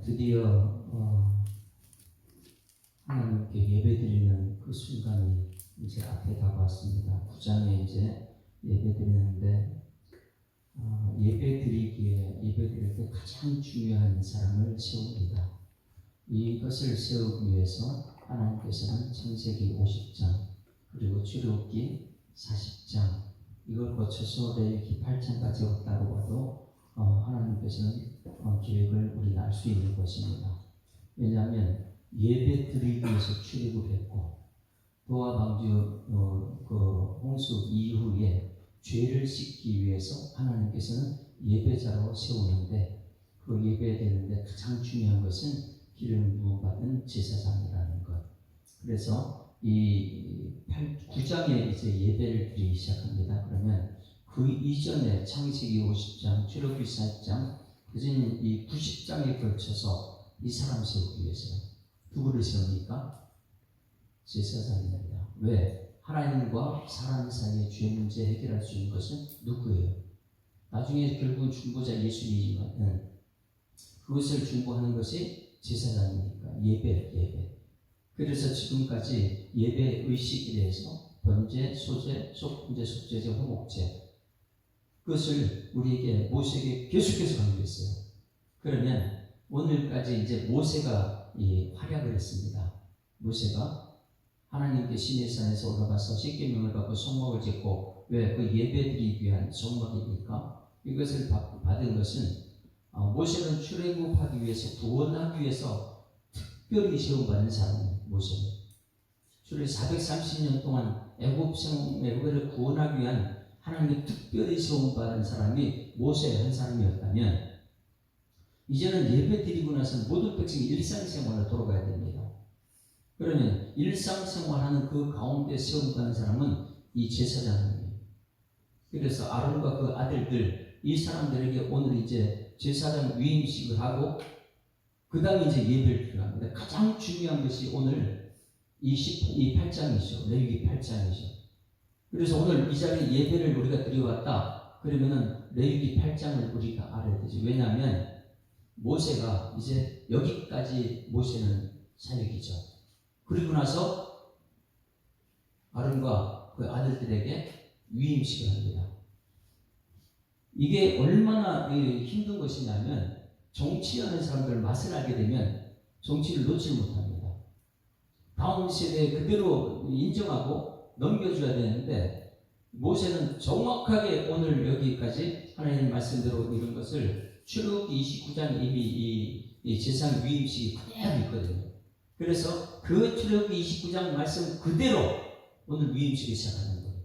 드디어 하나님께 예배드리는 그 순간이 이제 앞에 다가왔습니다. 9장에 이제 예배드리는데 예배드릴 때 가장 중요한 사람을 세웁니다. 이것을 세우기 위해서 하나님께서는 창세기 50장 그리고 출애굽기 40장 이걸 거쳐서 레위기 8장까지 왔다고 봐도 하나님께서는 계획을 우리가 알 수 있는 것입니다. 왜냐하면 예배 드리기 위해서 출애굽을 했고 노아 방주 그 홍수 이후에 죄를 씻기 위해서 하나님께서는 예배자로 세우는데 그 예배되는데 가장 중요한 것은 기름 부음 받은 제사장이라는 것. 그래서 이 9장에 이제 예배를 드리기 시작합니다. 그러면 그 이전에 창세기 50장, 출애굽기 40장, 그전 이 90장에 걸쳐서 이 사람 세우기 위해서요. 누구를 세웁니까? 제사장입니다. 왜? 하나님과 사람 사이의 죄 문제 해결할 수 있는 것은 누구예요? 나중에 결국은 중보자 예수님이지만 그것을 중보하는 것이 제사장이니까 예배. 그래서 지금까지 예배 의식에 대해서 번제, 소제, 속번제, 속죄제, 화목제 그것을 우리에게 모세에게 계속해서 강조했어요. 그러면 오늘까지 이제 모세가 활약을 했습니다. 모세가 하나님께 시내산에서 올라가서 십계명을 받고 성막을 짓고 왜? 그 예배드리기 위한 성막이니까 이것을 받은 것은 모세는 출애굽하기 위해서 구원하기 위해서 특별히 세움받은 사람이에요. 모세는 출애굽 430년 동안 애굽을 구원하기 위한 하나님이 특별히 세움받은 사람이 모세 한 사람이었다면 이제는 예배 드리고 나서 모든 백성이 일상생활로 돌아가야 됩니다. 그러면 일상생활하는 그 가운데 세움받는 사람은 이 제사장이에요. 그래서 아론과 그 아들들 이 사람들에게 오늘 이제 제사장 위임식을 하고 그 다음에 이제 예배를 드립니다. 가장 중요한 것이 오늘 이 8장이죠. 레위기 8장이죠. 그래서 오늘 이 자리에 예배를 우리가 드려왔다. 그러면은 레위기 8장을 우리가 알아야 되죠. 왜냐하면 모세가 이제 여기까지 모세는 사역이죠. 그리고 나서 아론과 그 아들들에게 위임식을 합니다. 이게 얼마나 힘든 것이냐면 정치하는 사람들 맛을 알게 되면 정치를 놓지 못합니다. 다음 세대에 그대로 인정하고 넘겨줘야 되는데 모세는 정확하게 오늘 여기까지 하나님 말씀대로 이런 것을 출애굽기 29장 이미 이 제사장 위임식이 그대로 있거든요. 그래서 그 출애굽기 29장 말씀 그대로 오늘 위임식을 시작하는 거예요.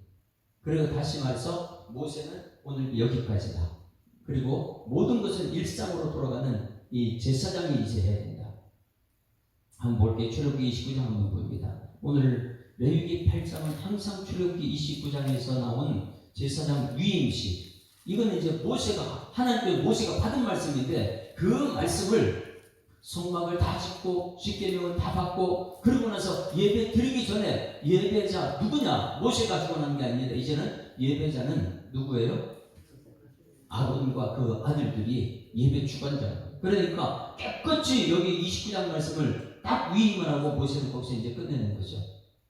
그리고 다시 말해서 모세는 오늘 여기까지다. 그리고 모든 것은 일상으로 돌아가는 이 제사장이 이제 해야 된다. 한번 볼게요. 출애굽기 29장 한번 봅니다. 오늘 레위기 8장은 항상 출애굽기 29장에서 나온 제사장 위임식. 이건 이제 하나님께 모세가 받은 말씀인데 그 말씀을 성막을 다 짓고 십계명을 다 받고 그러고 나서 예배 드리기 전에 예배자 누구냐? 모세가 주관하는 게 아닙니다. 이제는 예배자는 누구예요? 아론과 그 아들들이 예배 주관자예요. 그러니까 깨끗이 여기 29장 말씀을 딱 위임을 하고 모세는 거기서 이제 끝내는 거죠.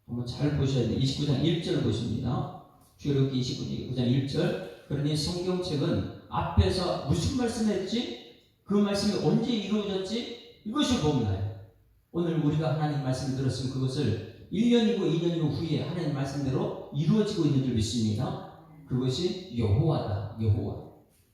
한번 잘 보셔야 돼요. 29장 1절 보십니다. 출애굽기 29장 1절. 그러니 성경책은 앞에서 무슨 말씀했지? 그 말씀이 언제 이루어졌지? 이것을 보면 오늘 우리가 하나님 말씀을 들었으면 그것을 1년이고 2년 후에 하나님 말씀대로 이루어지고 있는 줄 믿습니다. 그것이 여호와다. 여호와.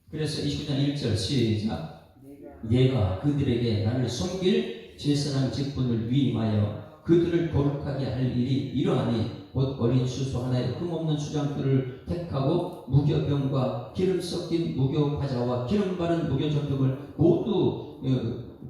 그래서 29장 1절 시작. 내가 그들에게 나를 섬길 제사장 직분을 위임하여 그들을 거룩하게 할 일이 이러하니 곧 어린 수소 하나에 흠없는 수장들을 택하고 무교병과 기름 섞인 무교과자와 기름 바른 무교전병을 모두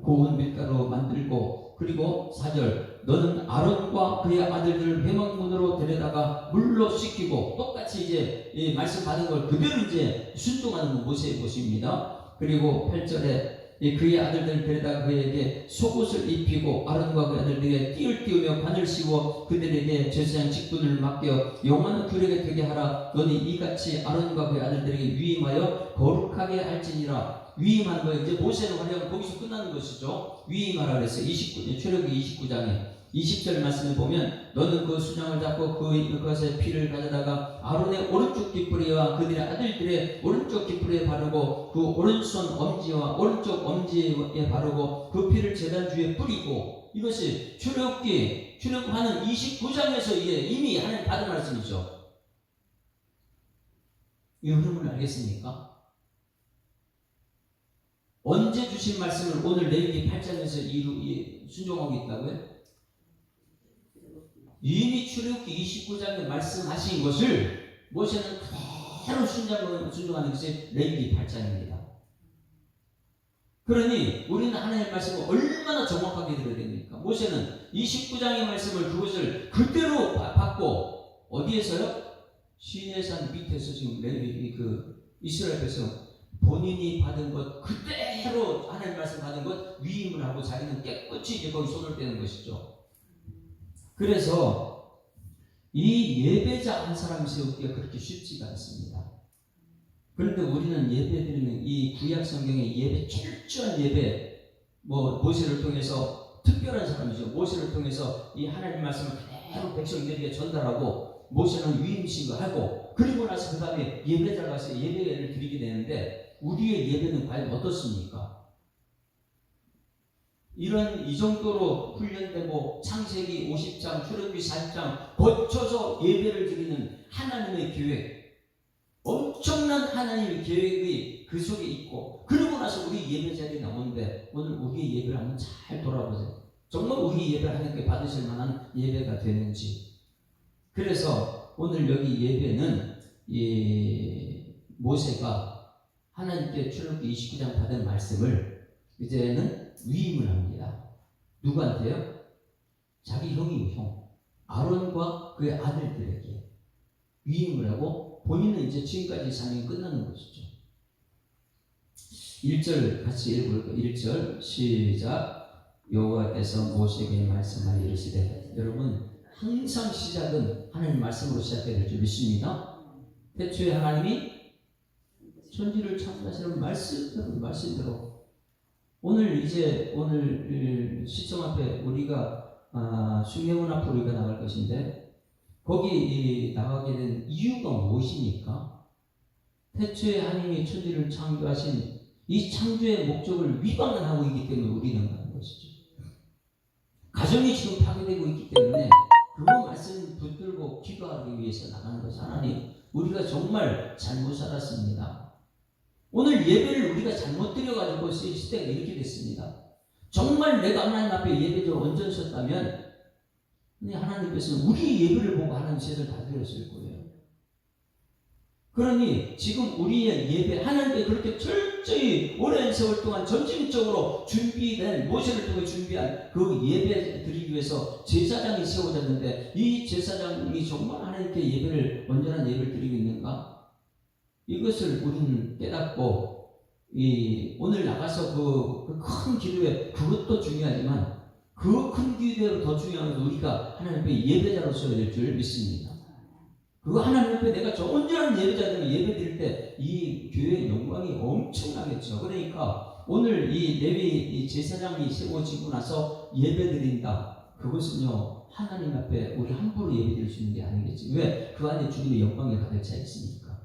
고운 밀가루로 만들고 그리고 4절 너는 아론과 그의 아들들을 회막문으로 데려다가 물로 씻기고 똑같이 이제 이 말씀 받은 걸 그대로 이제 순종하는 모세의 모습입니다. 그리고 8절에 그의 아들들을 데려다 그에게 속옷을 입히고 아론과 그 아들들에게 띠를 띄우며 관을 씌워 그들에게 제사장 직분을 맡겨 영원한 규례가 되게 하라. 너는 이같이 아론과 그의 아들들에게 위임하여 거룩하게 할지니라. 위임하는 거예요. 이제 모세는 활용 거기서 끝나는 것이죠. 위임하라 그랬어요. 출애굽기 29장에 20절 말씀을 보면 너는 그 수장을 잡고 그것의 피를 가져다가 아론의 오른쪽 깃뿌리와 그들의 아들들의 오른쪽 깃뿌리에 바르고 그 오른손 엄지와 오른쪽 엄지에 바르고 그 피를 제단 주에 뿌리고. 이것이 출애굽하는 29장에서 이미 하나님 받은 말씀이죠. 이 흐름을 알겠습니까? 언제 주신 말씀을 오늘 레위기 8장에서 순종하고 있다고요? 이미 출애굽기 29장에 말씀하신 것을 모세는 그대로 순종하는 것이 레위기 8장입니다. 그러니 우리는 하나님의 말씀을 얼마나 정확하게 들어야 됩니까? 모세는 29장의 말씀을 그것을 그대로 받고 어디에서요? 시내산 밑에서 지금 레위기 이스라엘 앞에서 본인이 받은 것 그대로 하나님 말씀 받은 것 위임을 하고 자기는 깨끗이 이제 거기 손을 떼는 것이죠. 그래서 이 예배자 한 사람 세우기가 그렇게 쉽지가 않습니다. 그런데 우리는 예배 드리는 이 구약 성경의 예배, 철저한 예배, 모세를 통해서 특별한 사람이죠. 모세를 통해서 이 하나님 말씀을 그대로 백성들에게 전달하고 모세는 위임신거 하고 그리고 나서 그 다음에 예배자가 가서 예배를 드리게 되는데 우리의 예배는 과연 어떻습니까? 이 정도로 훈련되고 창세기 50장, 출애굽기 40장 거쳐서 예배를 드리는 하나님의 계획, 엄청난 하나님의 계획이 그 속에 있고 그러고 나서 우리 예배 자리에 나오는데 오늘 우리의 예배를 한번 잘 돌아보세요. 정말 우리 예배를 하나님께 받으실 만한 예배가 되는지. 그래서 오늘 여기 예배는 모세가 하나님께 출애굽기 29장 받은 말씀을 이제는 위임을 합니다. 누구한테요? 자기 형 아론과 그의 아들들에게 위임을 하고 본인은 이제 지금까지 사명이 끝나는 것이죠. 1절 같이 읽어볼까요? 1절 시작. 여호와께서 모세에게 말씀하여 이르시되. 여러분 항상 시작은 하나님 말씀으로 시작해야 될 줄 믿습니다. 태초에 하나님이 천지를 창조하시는 말씀대로 오늘 시청 앞에 우리가 숭례문 앞으로 우리가 나갈 것인데 거기 나가게 된 이유가 무엇입니까? 태초에 하나님이 천지를 창조하신 이 창조의 목적을 위반을 하고 있기 때문에 우리는 가는 것이죠. 가정이 지금 파괴되고 있기 때문에 그거 말씀 붙들고 기도하기 위해서 나가는 것이 하나님 우리가 정말 잘못 살았습니다. 오늘 예배를 우리가 잘못 드려가지고 시대가 이렇게 됐습니다. 정말 내가 하나님 앞에 예배적으로 온전히 섰다면 하나님께서는 우리 예배를 보고 하나님 제사를 다 드렸을 거예요. 그러니 지금 우리의 예배 하나님께 그렇게 철저히 오랜 세월 동안 점진적으로 준비된 모세를 통해 준비한 그 예배 드리기 위해서 제사장이 세워졌는데 이 제사장이 정말 하나님께 예배를 온전한 예배를 드리고 있는가? 이것을 우리는 깨닫고 오늘 나가서 그 큰 기도에 그것도 중요하지만 그 큰 기도에 더 중요한 건 우리가 하나님 앞에 예배자로 서야 될 줄 믿습니다. 그거 하나님 앞에 내가 저 온전한 예배자들을 예배 드릴 때 이 교회의 영광이 엄청나겠죠. 그러니까 오늘 이 레위 제사장이 세워지고 나서 예배 드린다. 그것은요 하나님 앞에 우리 함부로 예배 드릴 수 있는 게 아니겠지. 왜? 그 안에 주님의 영광이 가득 차 있으니까.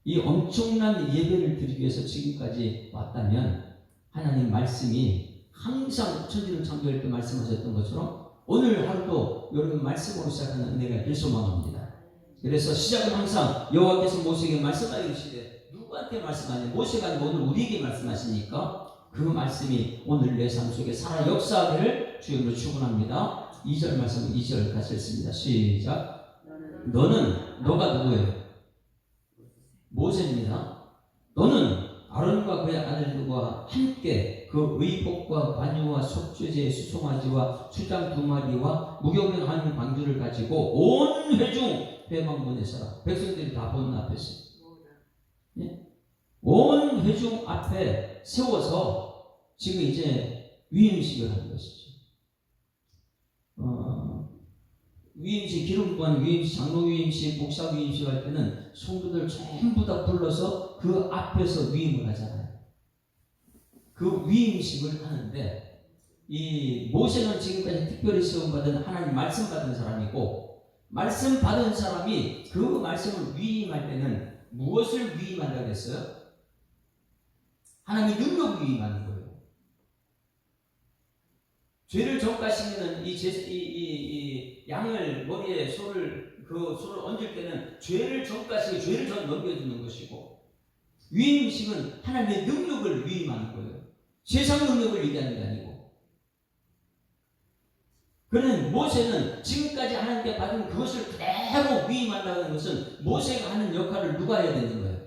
이 엄청난 예배를 드리기 위해서 지금까지 왔다면 하나님 말씀이 항상 천지를 창조할 때 말씀하셨던 것처럼 오늘 하루도 여러분 말씀으로 시작하는 은혜가 될 소망합니다. 그래서 시작은 항상 여호와께서 모세에게 말씀하시되 누구한테 말씀하냐? 모세가 아니고 오늘 우리에게 말씀하시니까 그 말씀이 오늘 내 삶 속에 살아 역사하기를 주님으로 축원합니다. 2절 말씀 2절 같이 읽습니다. 시작. 너가 누구예요? 모세입니다. 너는 아론과 그의 아들들과 함께 그 의복과 관유와 속죄제 수송아지와 수장 2마리와 무교병 한 방주를 가지고 온 회중 회막문에 서라. 백성들이 다 보는 앞에서 온 회중 앞에 세워서 지금 이제 위임식을 하는 것이죠. 위임식, 기름부한 위임식, 장로 위임식, 목사 위임식 할 때는 성도들 전부 다 불러서 그 앞에서 위임을 하잖아요. 그 위임식을 하는데, 이 모세는 지금까지 특별히 세움받은 하나님 말씀 받은 사람이고, 말씀 받은 사람이 그 말씀을 위임할 때는 무엇을 위임한다고 했어요? 하나님의 능력을 위임하는 거예요. 죄를 전가시키는 이 양을 머리에 소를 얹을 때는 죄를 전가시키고 죄를 넘겨주는 것이고, 위임식은 하나님의 능력을 위임하는 거예요. 세상 능력을 얘기하는 게 아니고. 그러면 모세는 지금까지 하나님께 받은 그것을 그대로 위임한다는 하는 것은 모세가 하는 역할을 누가 해야 되는 거예요?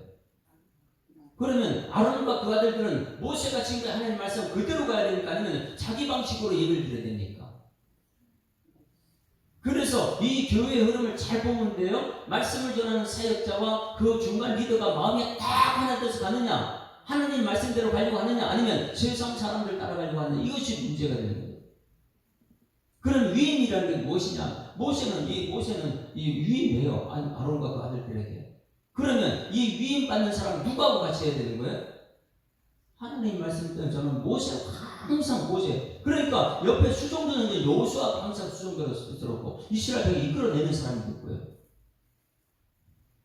그러면 아론과 그 아들들은 모세가 지금까지 하나님 말씀 그대로 가야 되니까, 아니면 자기 방식으로 예를 들어야 됩니까? 그래서 이 교회의 흐름을 잘 보면 돼요. 말씀을 전하는 사역자와 그 중간 리더가 마음이 딱 하나 돼서 가느냐, 하나님 말씀대로 가려고 하느냐, 아니면 세상 사람들 따라가려고 하느냐, 이것이 문제가 되는 거예요. 그런 위임이라는 게 무엇이냐? 모세는 위임해요. 아론과 그 아들들에게. 그러면 이 위임 받는 사람 누구하고 같이 해야 되는 거예요? 하나님 말씀 때문에 저는 모세가 항상 모세. 그러니까 옆에 수종도는 여호수아가 항상 수종도로 들었고, 이스라엘 백을 이끌어내는 사람이 누구예요?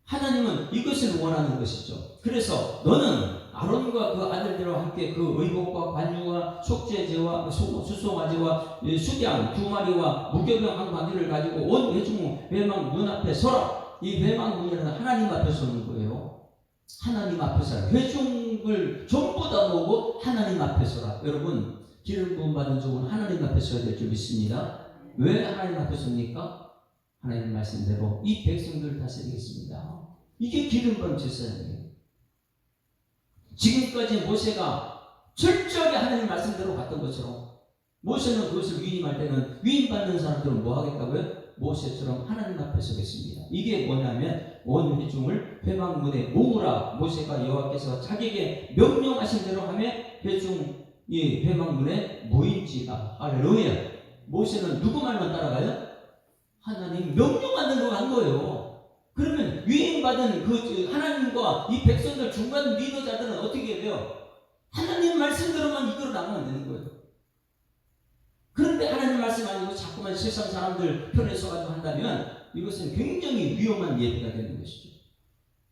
하나님은 이것을 원하는 것이죠. 그래서 너는 아론과 그 아들들과 함께 그 의복과 관유와 속죄제와 수송아지와 수양 2마리와 무교병 1마리를 가지고 온 회중 회막 문 앞에 서라. 이 회막 문이라는 하나님 앞에 서는 거예요. 하나님 앞에 서라. 회중을 전부 다 모으고 하나님 앞에 서라. 여러분, 기름 부음 받은 종은 하나님 앞에 서야 될 줄 믿습니다. 왜 하나님 앞에 섭니까? 하나님 말씀대로 이 백성들을 다스리겠습니다. 이게 기름 받은 제사장이에요. 지금까지 모세가 철저하게 하나님 말씀대로 갔던 것처럼, 모세는 그것을 위임할 때는 위임받는 사람들은 뭐 하겠다고요? 모세처럼 하나님 앞에 서겠습니다. 이게 뭐냐면 온 회중을 회막문에 모으라. 모세가 여호와께서 자기에게 명령하신 대로 하며 회중 이 회막문에 모인지다. 할렐루야. 모세는 누구 말만 따라가요? 하나님 명령하는 대로 한 거예요. 그러면 위임받은 그 하나님과 이 백성들 중간 리더자들은 어떻게 해야 돼요? 하나님 말씀대로만 이끌어 나가면 되는 거예요. 그런데 하나님 말씀 아니고 자꾸만 세상 사람들 편에 서가지고 한다면 이것은 굉장히 위험한 예배가 되는 것이죠.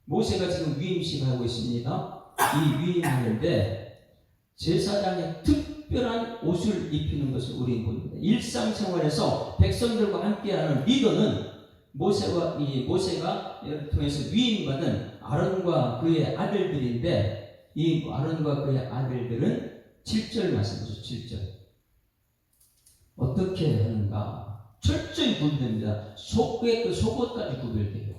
모세가 지금 위임식을 하고 있습니다. 이 위임하는데 제사장의 특별한 옷을 입히는 것을 우리는 봅니다. 일상생활에서 백성들과 함께하는 리더는 모세가 통해서 위임받은 아론과 그의 아들들인데, 이 아론과 그의 아들들은 7절 말씀이죠. 7절 어떻게 하는가? 철저히 구별됩니다. 속옷까지 구별돼요.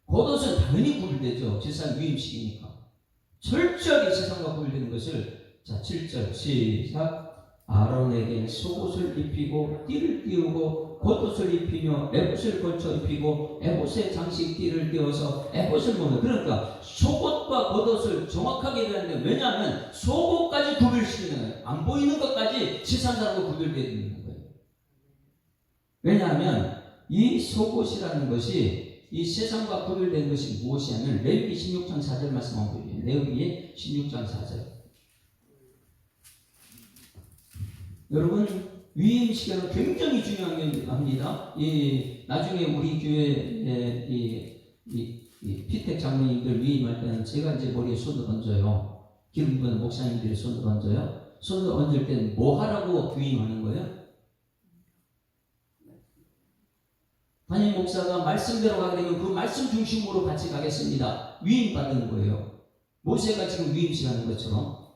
겉옷은 당연히 구별되죠. 제사장 위임식이니까. 철저하게 세상과 구별되는 것을, 자 7절 시작. 아론에게 속옷을 입히고 띠를 띄우고 겉옷을 입히며 에봇을 걸쳐 입히고 에봇의 장식 띠를 띄워서 에봇을 보면, 그러니까 속옷과 겉옷을 정확하게 해야 되는데, 왜냐하면 속옷까지 구별시키는 거예요. 안 보이는 것까지 세상 사람과 구별되어 있는 거예요. 왜냐하면 이 속옷이라는 것이 이 세상과 구별된 것이 무엇이냐면 레위기 16장 4절 말씀 한번 보세요. 레위기 16장 4절. 여러분, 위임식은 굉장히 중요합니다. 나중에 우리 교회 피택 장로님들 위임할 때는 제가 이제 머리에 손을 얹어요. 기름 부은 목사님들이 손을 얹어요. 손을 얹을 때는 뭐 하라고 위임하는 거예요? 담임 목사가 말씀대로 가게 되면 그 말씀 중심으로 같이 가겠습니다. 위임받는 거예요. 모세가 지금 위임식 하는 것처럼.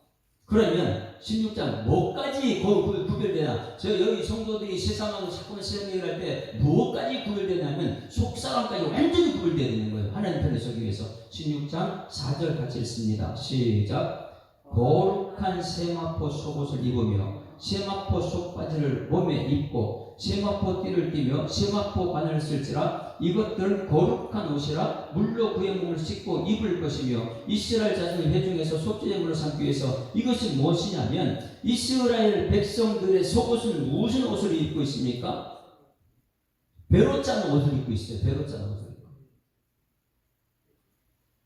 그러면 16장 뭐까지 구별되나? 여기 성도들이 세상하고 자꾸만 세상 얘기를 할 때 무엇까지 구별되냐면 속사람까지 완전히 구별되어야 되는 거예요. 하나님 편에 서기 위해서. 16장 4절 같이 읽습니다. 시작. 거룩한 세마포 속옷을 입으며 세마포 속바지를 몸에 입고 세마포 띠를 띠며 세마포 바늘을 쓸지라. 이것들은 거룩한 옷이라 물로 그의 몸을 씻고 입을 것이며 이스라엘 자손의 회중에서 속죄제물로 삼기 위해서 이것이 무엇이냐면 이스라엘 백성들의 속옷은 무슨 옷을 입고 있습니까? 배로 짠 옷을 입고 있어요. 배로 짠 옷을 입고.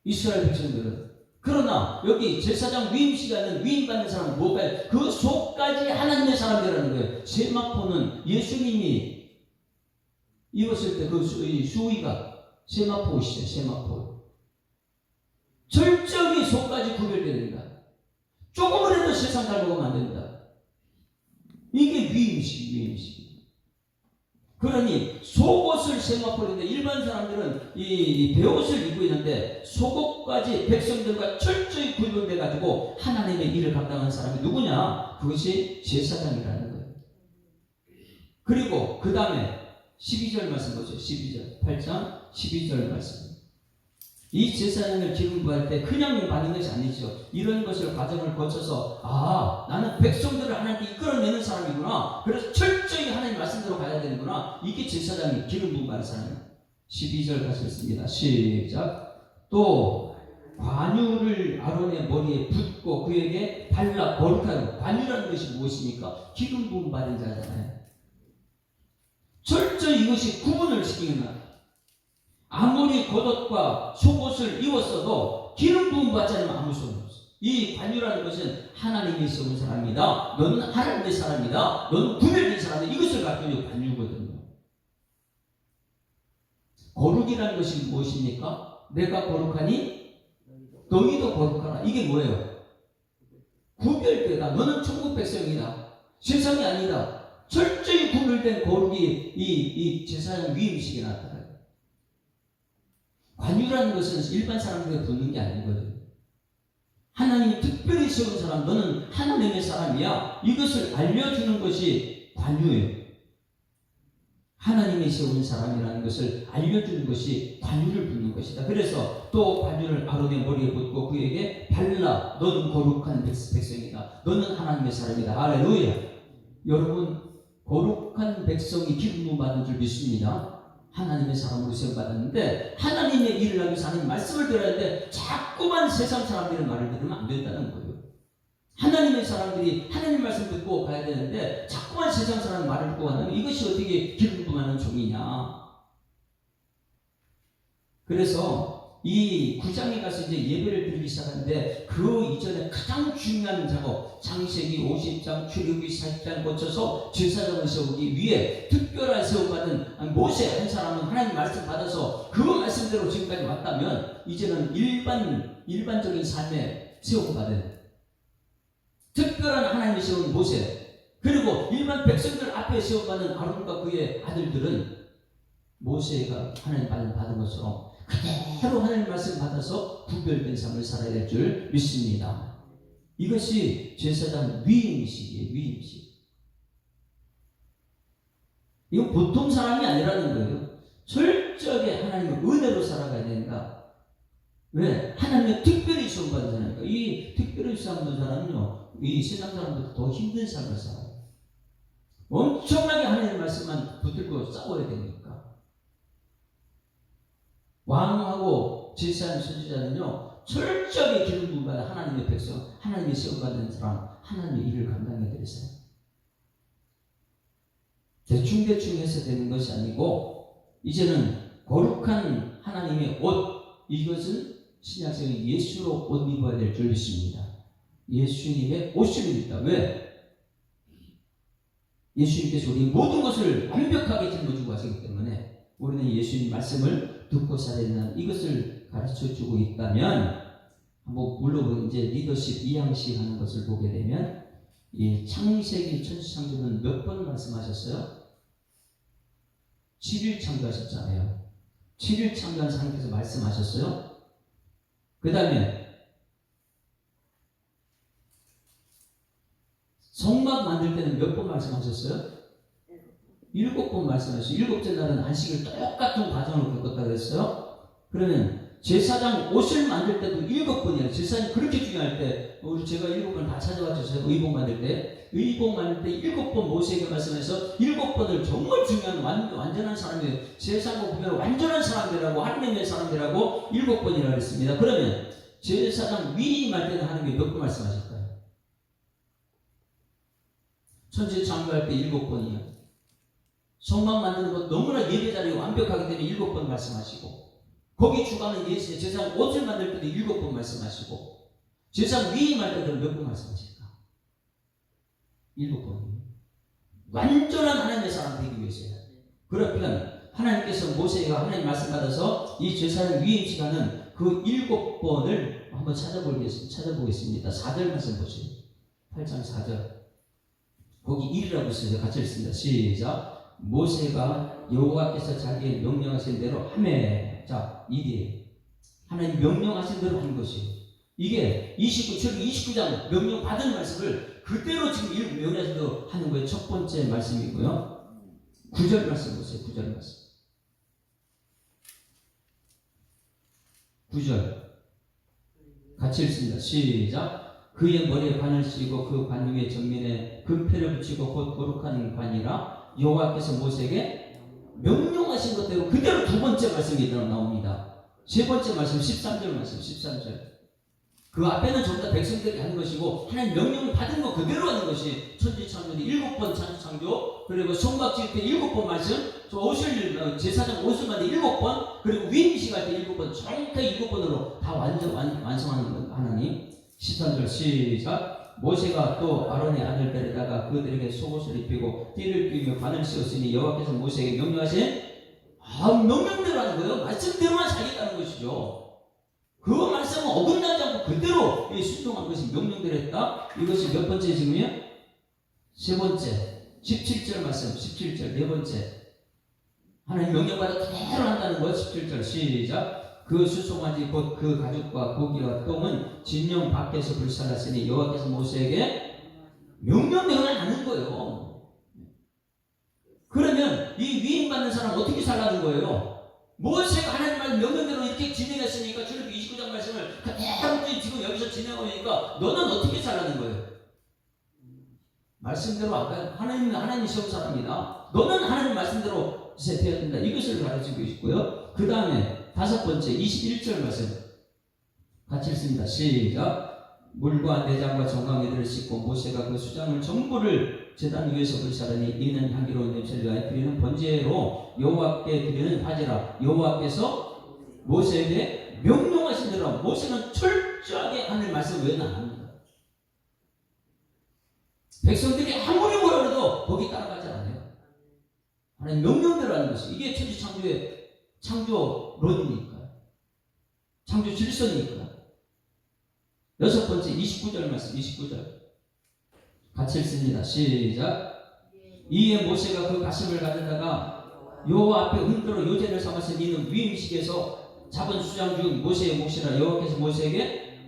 이스라엘 백성들은. 그러나 여기 제사장 위임식이 아닌 위임받는 사람은 뭐가요? 그 속까지 하나님의 사람이라는 거예요. 세마포는 예수님이 입었을 때 그 수의가 세마포 옷이죠. 세마포. 철저히 속까지 구별되어야 된다. 조금이라도 세상 잘 먹으면 안 된다. 이게 위임식. 그러니 속옷을 세마포인데 일반 사람들은 이 베옷을 입고 있는데 속옷까지 백성들과 철저히 구분돼 가지고 하나님의 일을 감당하는 사람이 누구냐? 그것이 제사장이라는 거예요. 그리고 그 다음에 12절 말씀 보세요. 12절 8장 12절 말씀. 이 제사장을 기름 부할 때 그냥 받는 것이 아니죠. 이런 것을 과정을 거쳐서 나는 백성들을 하나님께 이끌어내는 사람이구나. 그래서 철저히 하나님 말씀대로 가야 되는구나. 이게 제사장이 기름 부음하는 사람이에요. 12절 가셨습니다. 시작. 또 관유를 아론의 머리에 붓고 그에게 발라 거룩하고. 관유라는 것이 무엇입니까? 기름 부음 받은 자잖아요. 철저히 이것이 구분을 시키는 날. 아무리 겉옷과 속옷을 입었어도 기름 부음 받지 않으면 아무 소용 없어. 이 관유라는 것은 하나님이 세운 사람이다. 너는 하나님의 사람이다. 너는 구별된 사람이다. 이것을 가르치는 관유거든요. 거룩이라는 것이 무엇입니까? 내가 거룩하니 너희도 거룩하라. 이게 뭐예요? 구별되다. 너는 천국 백성이다. 세상이 아니다. 철저히 구별된 거룩이 이 제사장 위임식에 나타나요. 관유라는 것은 일반 사람들에게 붙는 게 아니거든요. 하나님이 특별히 세운 사람, 너는 하나님의 사람이야. 이것을 알려주는 것이 관유예요. 하나님이 세운 사람이라는 것을 알려주는 것이 관유를 붓는 것이다. 그래서 또 관유를 아론의 머리에 붓고 그에게 발라. 너는 거룩한 백성이다. 너는 하나님의 사람이다. 할렐루야. 여러분, 거룩한 백성이 기름 부음 받은 줄 믿습니다. 하나님의 사람으로 세움받았는데 하나님의 일을 하기 위해서 하나님 말씀을 들어야 하는데 자꾸만 세상 사람들의 말을 들으면 안 된다는 거예요. 하나님의 사람들이 하나님 말씀 듣고 가야 되는데 자꾸만 세상 사람 말을 듣고 가면 이것이 어떻게 기름 부음하는 종이냐. 그래서 이 9장에 가서 이제 예배를 드리기 시작하는데 그 이전에 가장 중요한 작업, 창세기 50장, 출애굽기 40장 거쳐서 제사장을 세우기 위해 특별한 세움받은 모세 한 사람은 하나님 말씀 받아서 그 말씀대로 지금까지 왔다면 이제는 일반적인 삶에 세움받은 특별한 하나님이 세운 모세, 그리고 일반 백성들 앞에 세움받은 아론과 그의 아들들은 모세가 하나님 받은 것처럼 그대로 하나님 말씀 받아서 구별된 삶을 살아야 될 줄 믿습니다. 이것이 제사장 위임식이에요. 위임식. 이건 보통 사람이 아니라는 거예요. 철저하게 하나님의 은혜로 살아가야 된다. 왜? 하나님의 특별히 시험받은 사람이니까. 이 특별히 시험받은 사람은요, 이 세상 사람보다 더 힘든 삶을 살아요. 엄청나게 하나님 말씀만 붙들고 싸워야 되니까. 왕하고 제사장 선지자는요 철저하게 기름 부음 받은 하나님의 백성, 하나님의 세움받은 사람, 하나님의 일을 감당해야 되겠어요. 대충 해서 되는 것이 아니고 이제는 거룩한 하나님의 옷, 이것은 신약성의 예수로 옷 입어야 될 줄 믿습니다. 예수님의 옷을 입다. 왜? 예수님께서 우리 모든 것을 완벽하게 짊어지고 가시기 때문에 우리는 예수님 말씀을 듣고 살아야 된다는 이것을 가르쳐주고 있다면, 물론 이제 리더십 이양식 하는 것을 보게 되면 이 창세기 천지창조는 몇 번 말씀하셨어요? 7일 창조하셨잖아요. 7일 창조한 상태에서 말씀하셨어요. 그 다음에 성막 만들 때는 몇 번 말씀하셨어요? 7번 말씀하셨어요. 7째 날은 안식일 똑같은 과정을 겪었다 그랬어요. 그러면 제사장 옷을 만들 때도 7번이에요. 제사장이 그렇게 중요할 때, 우리 제가 7번 다 찾아와주세요. 의복 만들 때. 의복 만들 때 7번 모세에게 말씀해서 7번을 정말 중요한 완전한 사람이에요. 제사장 보면 완전한 사람들이라고, 하나님의 사람들이라고 7번이라고 했습니다. 그러면 제사장 위임할 때는 하나님이 몇 번 말씀하실까요? 천지 창조할 때 7번이요. 성막 만드는 것 너무나 예배자리가 완벽하기 때문에 7번 말씀하시고, 거기 주관은 예수의 제사장 옷을 만들 때도 7번 말씀하시고, 제사장 위임할 때도 몇 번 말씀하실까? 7번이에요. 완전한 하나님의 사람 되기 위해서요. 그러면 하나님께서 모세가 하나님 말씀 받아서 이 제사장 위임 시간은 그 7번을 한번 찾아보겠습니다. 4절 말씀 보세요. 8장 4절. 거기 1이라고 있어요. 같이 읽습니다. 시작. 모세가 여호와께서 자기의 명령하신 대로 하매. 자, 1이에요. 하나님 명령하신 대로 한 것이에요. 이게 29장 명령 받은 말씀을 그대로 지금 명령하신 대로 하는 거예요. 첫 번째 말씀이고요. 9절 말씀 보세요. 9절 말씀. 9절. 같이 읽습니다. 시작. 그의 머리에 관을 씌우고 그 관 위에 정면에 금패를 붙이고 곧 거룩한 관이라 여호와께서 모세에게 명령하신 것대로 그대로 두 번째 말씀이 나옵니다. 세 번째 말씀 13절 말씀 13절. 그 앞에는 전부 다 백성들이 하는 것이고 하나님 명령을 받은 거 그대로 하는 것이 천지창조의 7번 창조, 그리고 성막 지을 때 7번 말씀, 옷을 제사장 옷을 만들 7번, 그리고 위임식 할 때 7번, 정확하게 7번으로 다 완성하는 하나님. 13절 시작. 모세가 또 아론의 아들 데려다가 그들에게 속옷을 입히고 띠를 띠며 관을 씌웠으니 여호와께서 모세에게 명령하신 명령대로 하는 거예요. 말씀대로만 살겠다는 것이죠. 그 말씀은 어긋나지 않고 그대로 순종한 것이 명령대로 했다. 이것이 몇 번째 지금이요? 세 번째 17절 말씀 17절 네 번째. 하나님 명령받아 그대로 한다는 것. 17절 시작. 그 수송아지 곧 그 가죽과 고기와 똥은 진영 밖에서 불살랐으니 여호와께서 모세에게 명령대로만 하는 거예요. 그러면 이 위임받는 사람 어떻게 살라는 거예요? 모세가 하나님 말 명령대로 이렇게 진행했으니까 출애굽 29장 말씀을 그대로 지금 여기서 진행하니까 너는 어떻게 살라는 거예요? 말씀대로 아까 하나님 시험 사람이다. 너는 하나님 말씀대로 세태해야 된다. 이것을 가르치고 있고요. 그 다음에 다섯 번째 21절 말씀 같이 읽습니다. 시작. 물과 내장과 정강이들을 씻고 모세가 그 수장을 전부를 제단 위에서 불사르니 이는 향기로운 냄새를 위하여 드리는 번제로 여호와께 드리는 화제라. 여호와께서 모세에게 명령하신 대로 모세는 철저하게 하늘 말씀 외에는 안 합니다. 백성들이 아무리 뭐라 그래도 거기 따라가지 않아요. 하나님 명령대로 하는 것이 이게 천지창조의 창조론이니까, 창조 질서니까. 여섯 번째 29절 말씀 29절 같이 읽습니다. 시작. 이에 모세가 그 가슴을 가져다가 여호와 앞에 흔들어 요제를 삼았으니 이는 위임식에서 잡은 수장 중 모세의 몫이라. 여호와께서 모세에게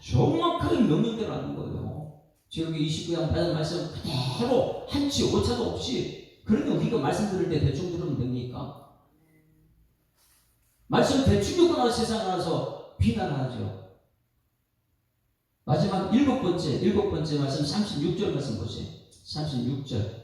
정확하게 명령대로 하는 거예요. 지금 29장 받은 말씀 그대로 한치 오차도 없이. 그러니까 우리가 말씀 들을 때 대충 들으면 됩니까? 말씀 대충 듣고 나서 세상에 나와서 비난하죠. 마지막 일곱 번째 말씀 36절 말씀 보세요. 36절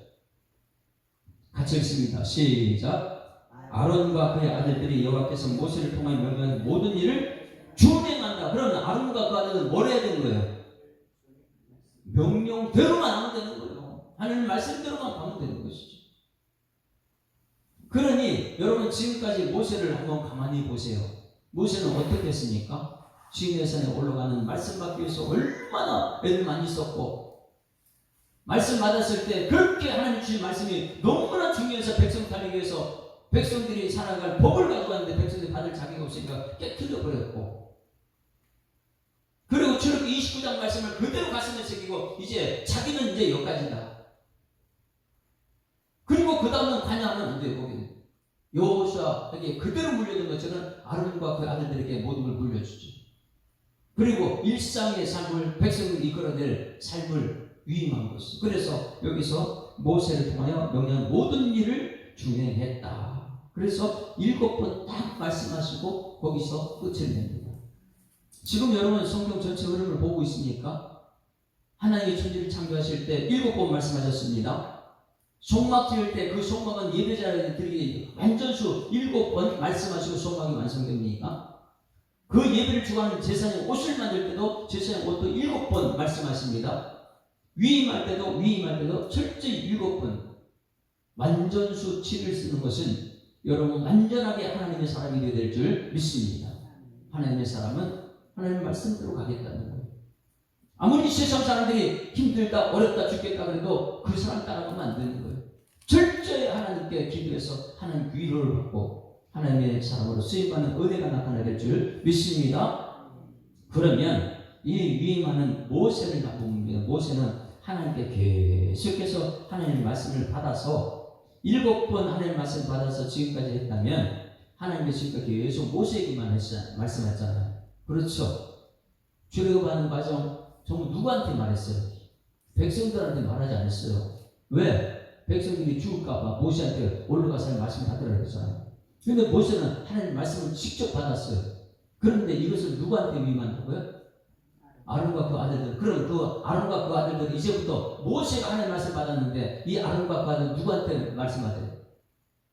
같이 읽습니다. 시작. 아론과 그의 아들들이 여호와께서 모세를 통하여 명령한 모든 일을 준행한다. 그러면 아론과 그 아들은 뭘 해야 되는 거예요? 명령대로만 하면 되는 거예요. 하나님 말씀대로만 가면 되는 것이죠. 그러니 여러분 지금까지 모세를 한번 가만히 보세요. 모세는 어떻게 했습니까? 시내산에 올라가는 말씀 받기 위해서 얼마나 애를 많이 썼고, 말씀 받았을 때 그렇게 하나님 주신 말씀이 너무나 중요해서 백성 살리기 위해서 백성들이 살아갈 법을 가지고 왔는데 백성들이 받을 자격이 없으니까 깨트려 버렸고, 그리고 출애굽 29장 말씀을 그대로 가슴에 새기고 이제 자기는 이제 여기까지다. 그리고 그 다음은 관여하면 안 돼요. 거기는 여호수아에게 그대로 물려준 것처럼 아론과 그 아들들에게 모든 걸 물려주죠. 그리고 일상의 삶을 백성들이 이끌어낼 삶을 위임한 것이죠. 그래서 여기서 모세를 통하여 명령한 모든 일을 준행했다. 그래서 7번 딱 말씀하시고 거기서 끝을 냅니다. 지금 여러분 성경 전체 흐름을 보고 있습니까? 하나님의 천지를 창조하실 때 7번 말씀하셨습니다. 속막 지을 때 그 속막은 예배자들에게 완전수 7번 말씀하시고 속막이 완성됩니까? 그 예배를 주관하는 제사장 옷을 만들 때도 제사장 옷도 7번 말씀하십니다. 위임할 때도 철저히 7번 완전수 7을 쓰는 것은 여러분 완전하게 하나님의 사람이 되어야 될 줄 믿습니다. 하나님의 사람은 하나님의 말씀대로 가겠다는 거예요. 아무리 세상 사람들이 힘들다 어렵다 죽겠다 그래도 그 사람 따라가면 안 되는 거예요. 철저히 하나님께 기도해서 하나님 위로를 받고 하나님의 사람으로 쓰임받는 은혜가 나타나야 될 줄 믿습니다. 그러면 이 위임하는 모세를 봅니다. 모세는 하나님께 계속해서 하나님의 말씀을 받아서 7번 하나님의 말씀을 받아서 지금까지 했다면 하나님의 지금까지 계속 모세에게만 말씀했잖아요. 그렇죠? 출애굽하는 과정 전부 누구한테 말했어요? 백성들한테 말하지 않았어요. 왜? 백성들이 죽을까봐 모세한테 올라가서 말씀 받으라고 했잖아요. 그런데 모세는 하나님 말씀을 직접 받았어요. 그런데 이것을 누구한테 위임한다고요? 아론과 그 아들들. 그럼 그 아론과 그 아들들은 이제부터 모세가 하나님 말씀 받았는데 이 아론과 그 아들은 누구한테 말씀 받아요?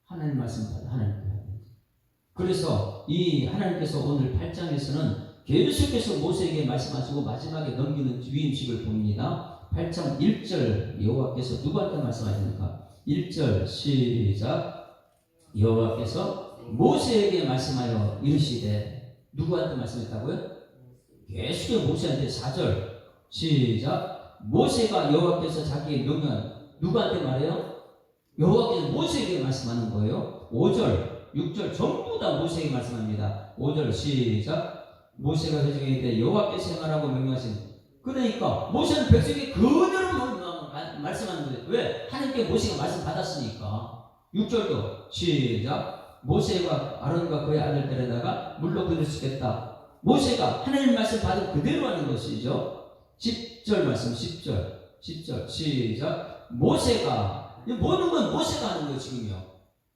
하나님 말씀 받아요. 하나님께. 그래서 이 하나님께서 오늘 8장에서는 계속해서 모세에게 말씀하시고 마지막에 넘기는 위임식을 봅니다. 8장 1절 여호와께서 누구한테 말씀하십니까? 1절 시작. 여호와께서 모세에게 말씀하여 이르시되 누구한테 말씀했다고요? 계속해서 모세한테 4절 시작. 모세가 여호와께서 자기의 명령 누구한테 말해요? 여호와께서 모세에게 말씀하는 거예요. 5절 6절 전부 다 모세에게 말씀합니다. 5절 시작. 모세가 회중에 때 여호와께서 행하라고 명령하신. 그러니까 모세는 백성에게 그대로 말씀하는 거예요. 왜? 하나님께 모세가 말씀 받았으니까. 6절도 시작. 모세가 아론과 그의 아들들에다가 물로 그들시켰다. 모세가 하나님 말씀 받은 그대로 하는 것이죠. 10절 말씀 10절 시작. 모세가 모든 건 모세가 하는 거예요. 지금요.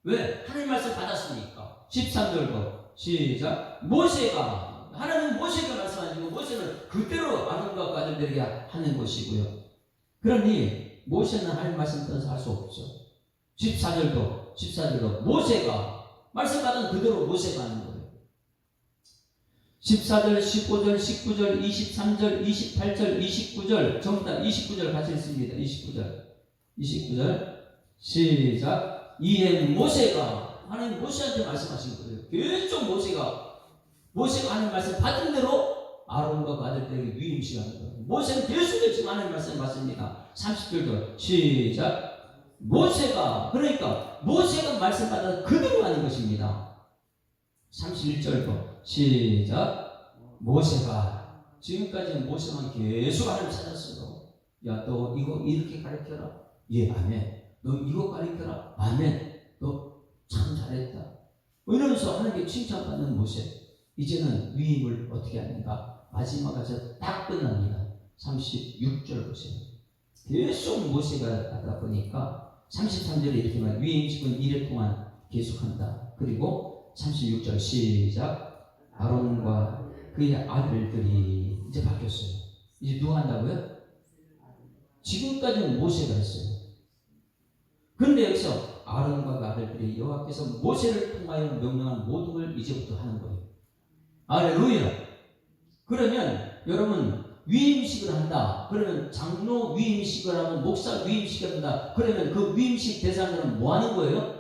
왜? 하나님 말씀 받았으니까. 13절도 시작. 모세가 하나님은 모세가 말씀하시고 모세는 그대로 아론과 그 아들들에게 하는 것이고요. 그러니 모세는 하나님 말씀 따라서 할 수 없죠. 14절도 모세가 말씀 받은 그대로 모세가 하는 거예요. 14절, 15절, 19절, 23절, 28절, 29절 전부 다 29절 같이 읽습니다. 29절 시작. 이에 모세가 하나님 모세한테 말씀하신 거예요. 계속 모세가 하나님 말씀 받은 대로 아론과 그 아들들에게 위임시하는 거예요. 모세는 계속해서 지금 하나님 말씀을 받습니다. 30절도 시작. 그러니까 모세가 말씀 받아서 그대로 하는 것입니다. 31절도 시작. 모세가 지금까지는 모세만 계속 하나님 찾았어요. 야, 너 이거 이렇게 가르쳐라. 예, 아멘. 너 이거 가르쳐라. 아멘. 너 참 잘했다. 이러면서 하나님께 칭찬받는 모세. 이제는 위임을 어떻게 하는가? 마지막에서 딱 끝납니다. 36절 보세요. 계속 모세가 하다 보니까 33절에 이렇게 말 위임식은 1회 동안 계속한다. 그리고 36절 시작. 아론과 그의 아들들이 이제 바뀌었어요. 이제 누가 한다고요? 지금까지는 모세가 했어요. 그런데 여기서 아론과 그 아들들이 여호와께서 모세를 통하여 명령한 모든 걸 이제부터 하는 거예요. 할렐루야. 그러면 여러분 위임식을 한다. 그러면 장로 위임식을 하면 목사 위임식을 한다. 그러면 그 위임식 대상자는 뭐 하는 거예요?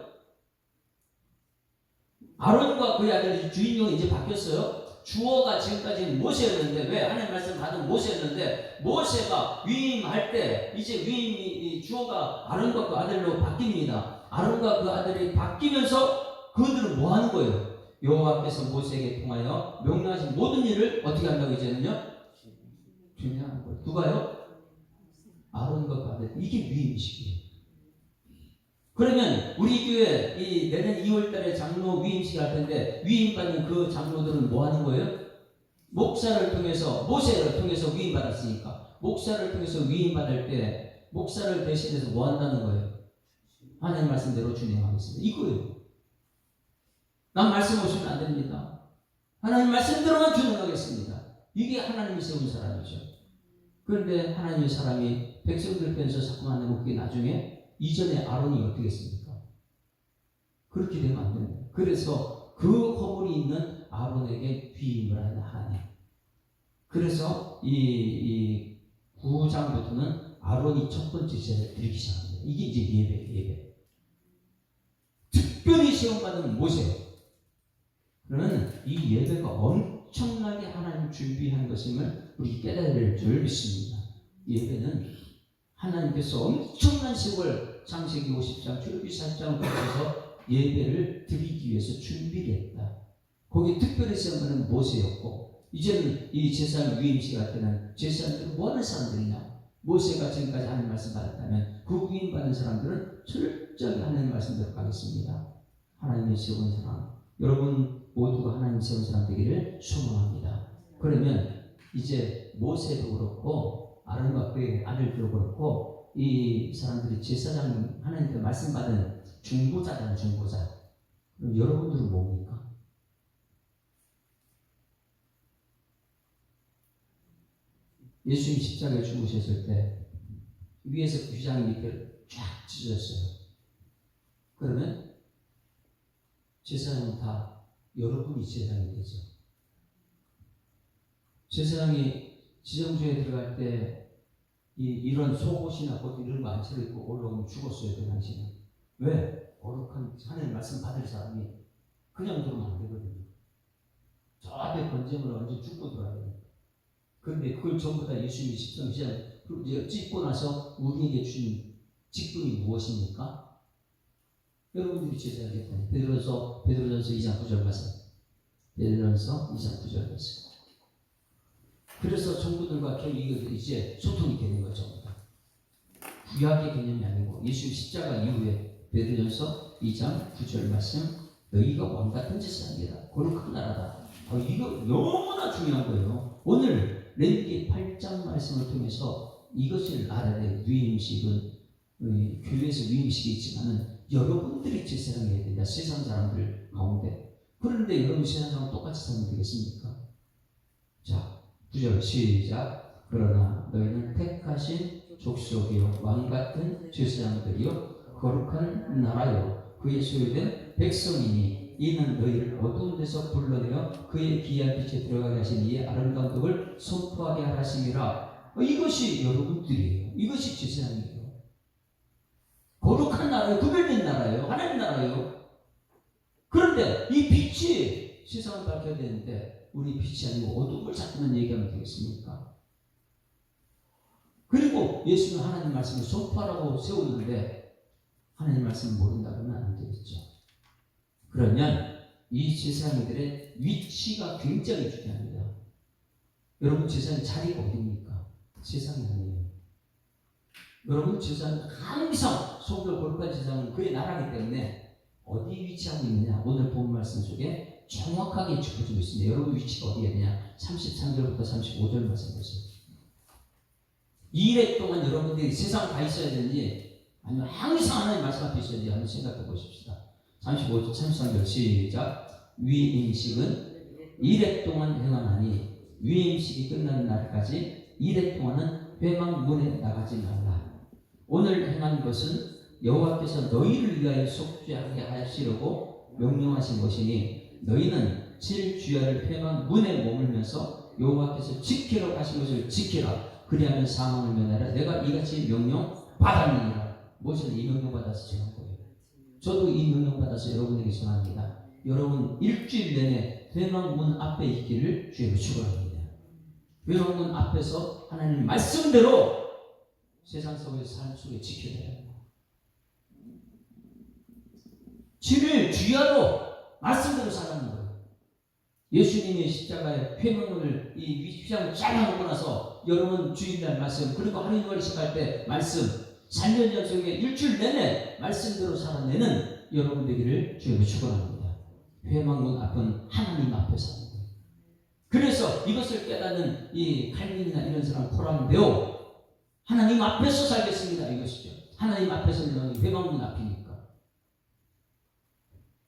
아론과 그의 아들이 주인공이 이제 바뀌었어요. 주어가 지금까지는 모세였는데 왜? 하나님 말씀 받은 모세였는데 모세가 위임할 때 이제 위임이 주어가 아론과 그 아들로 바뀝니다. 아론과 그 아들이 바뀌면서 그들은 뭐 하는 거예요? 여호와께서 모세에게 통하여 명령하신 모든 일을 어떻게 한다고 이제는요? 준행하는 거예요. 누가요? 아론과 그 아들. 이게 위임식이에요. 그러면 우리 교회 이 내년 2월달에 장로 위임식 할 텐데 위임받는 그 장로들은 뭐 하는 거예요? 목사를 통해서 모세를 통해서 위임받았으니까 목사를 통해서 위임받을 때 목사를 대신해서 뭐 한다는 거예요? 하나님 말씀대로 준행하겠습니다. 이거예요. 난 말씀 없으면 안 됩니다. 하나님 말씀대로만 준행하겠습니다. 이게 하나님이 세운 사람이죠. 그런데 하나님의 사람이 백성들 편에서 자꾸만 하면 그게 나중에 이전에 아론이 어떻게 했습니까? 그렇게 되면 안 됩니다. 그래서 그 허물이 있는 아론에게 위임을 하는 하나님. 그래서 이 9장부터는 아론이 첫 번째 제사를 드리기 시작합니다. 이게 이제 예배. 특별히 시험받은 모세. 그러면 이 예배가 엄청나게 하나님 준비한 것임을 우리 깨달아야 될 줄 믿습니다. 예배는 하나님께서 엄청난 세월 창세기 50장, 출애굽기 4장을 거쳐서 예배를 드리기 위해서 준비를 했다. 거기 특별히 시험받은 모세였고, 이제는 이 제사장 위임시가 때는 제사장들은 뭐 하는 사람들이냐? 모세가 지금까지 하나님 말씀 받았다면 그 위임받은 사람들은 철저히 하나님 말씀대로 가겠습니다. 하나님의 세운 사람, 여러분 모두가 하나님 세운 사람 되기를 소망합니다. 그러면 이제 모세도 그렇고 아론과 그의 아들도 그렇고 이 사람들이 제사장 하나님께 말씀 받은 중보자잖아요. 중보자. 그럼 여러분들은 뭡니까? 예수님이 십자가에 죽으셨을 때 위에서 휘장이 밑에 쫙 찢어졌어요. 그러면 제사장은 다 여러분이 제사장이 되죠. 제사장이 지정주에 들어갈 때 이런 속옷이나 옷 이런 거 안 차려입고 올라오면 죽었어요. 그 당시는. 왜? 거룩한 하나님 말씀 받을 사람이 그냥 들어오면 안 되거든요. 저 앞에 번제물 얹어 죽고 들어야 돼요. 그런데 그걸 전부 다 예수님이 십자가에 찢고 나서 우리에게 주신 직분이 무엇입니까? 여러분들이 제사하겠다. 베드로전서 2장 9절 가세요. 베드로전서 2장 9절 가세요. 그래서 정부들과 이제 소통이 되는 거죠. 구약의 개념이 아니고 예수 십자가 이후에 베드로전서 2장 9절 말씀, 너희가 왕 같은 제사장이다. 거룩한 나라다. 이거 너무나 중요한 거예요. 오늘 레위기 8장 말씀을 통해서 이것을 알아야 돼요. 위임식은 교회에서 위임식이 있지만은 여러분들이 제사장이 해야 된다. 세상 사람들 가운데. 그런데 여러분 세상 사람 똑같이 살면 되겠습니까? 자, 9절 시작. 그러나 너희는 택하신 족속이요 왕같은 제사장들이요 거룩한 나라요 그의 소유된 백성이니 이는 너희를 어두운 데서 불러내어 그의 귀한 빛에 들어가게 하신 이의 아름다운 덕을 선포하게 하심이라. 이것이 여러분들이에요. 이것이 제사장이에요. 거룩한 나라예요. 구별된 나라예요. 하나님 나라예요. 그런데 이 빛이 세상을 밝혀야 되는데 우리 빛이 아니고 어둠을 자꾸만 얘기하면 되겠습니까? 그리고 예수는 하나님 말씀을 선포하라고 세웠는데 하나님 말씀을 모른다 그러면 안 되겠죠. 그러면 이 제사장들의 위치가 굉장히 중요합니다. 여러분 제사장 자리가 어디입니까? 세상이 아니에요. 여러분 제사장은 항상 성도 거룩한 제사장은 그의 나라이기 때문에 어디 위치하고 있느냐 오늘 본 말씀 속에 정확하게 짚어주고 있습니다. 여러분 위치가 어디에 있느냐 33절부터 35절 말씀 보세요. 2일 동안 여러분들이 세상 가 있어야 되는지 아니면 항상 하나님 말씀 앞에 있어야 되는지 한번 생각해 보십시다. 35절 33절 시작. 위임식은 2일 동안 행하나니 위임식이 끝나는 날까지 2일 동안은 회막문에 나가지 말라. 오늘 행한 것은 여호와께서 너희를 위하여 속죄하게 하시려고 명령하신 것이니 너희는 7주야를 회막문에 머물면서 여호와께서 지키라고 하신 것을 지키라. 그리하면 사망을 면하라. 내가 이같이 명령 받았느니라. 모세는 이 명령 받아서 전한 거예요. 저도 이 명령 받아서 여러분에게 전합니다. 여러분 일주일 내내 회막문 앞에 있기를 주의 축원합니다. 회막문 앞에서 하나님 말씀대로 세상 속의 삶 속에 지켜야 해요. 7일 주야로 말씀대로 살아가는 거예요. 예수님이 십자가에 회막문을 이 휘장을 잘라놓고 나서 여러분 주일날 말씀 그리고 하루일과를 시작할 때 말씀 3년 연속에 일주일 내내 말씀대로 살아내는 여러분 되기를 주님을 축원합니다. 회막문 앞은 하나님 앞에 사는 거예요. 그래서 이것을 깨닫는 이 칼빈이나 이런 사람 포럼되어 하나님 앞에서 살겠습니다. 이것이죠. 하나님 앞에서는 회막문 앞이니까.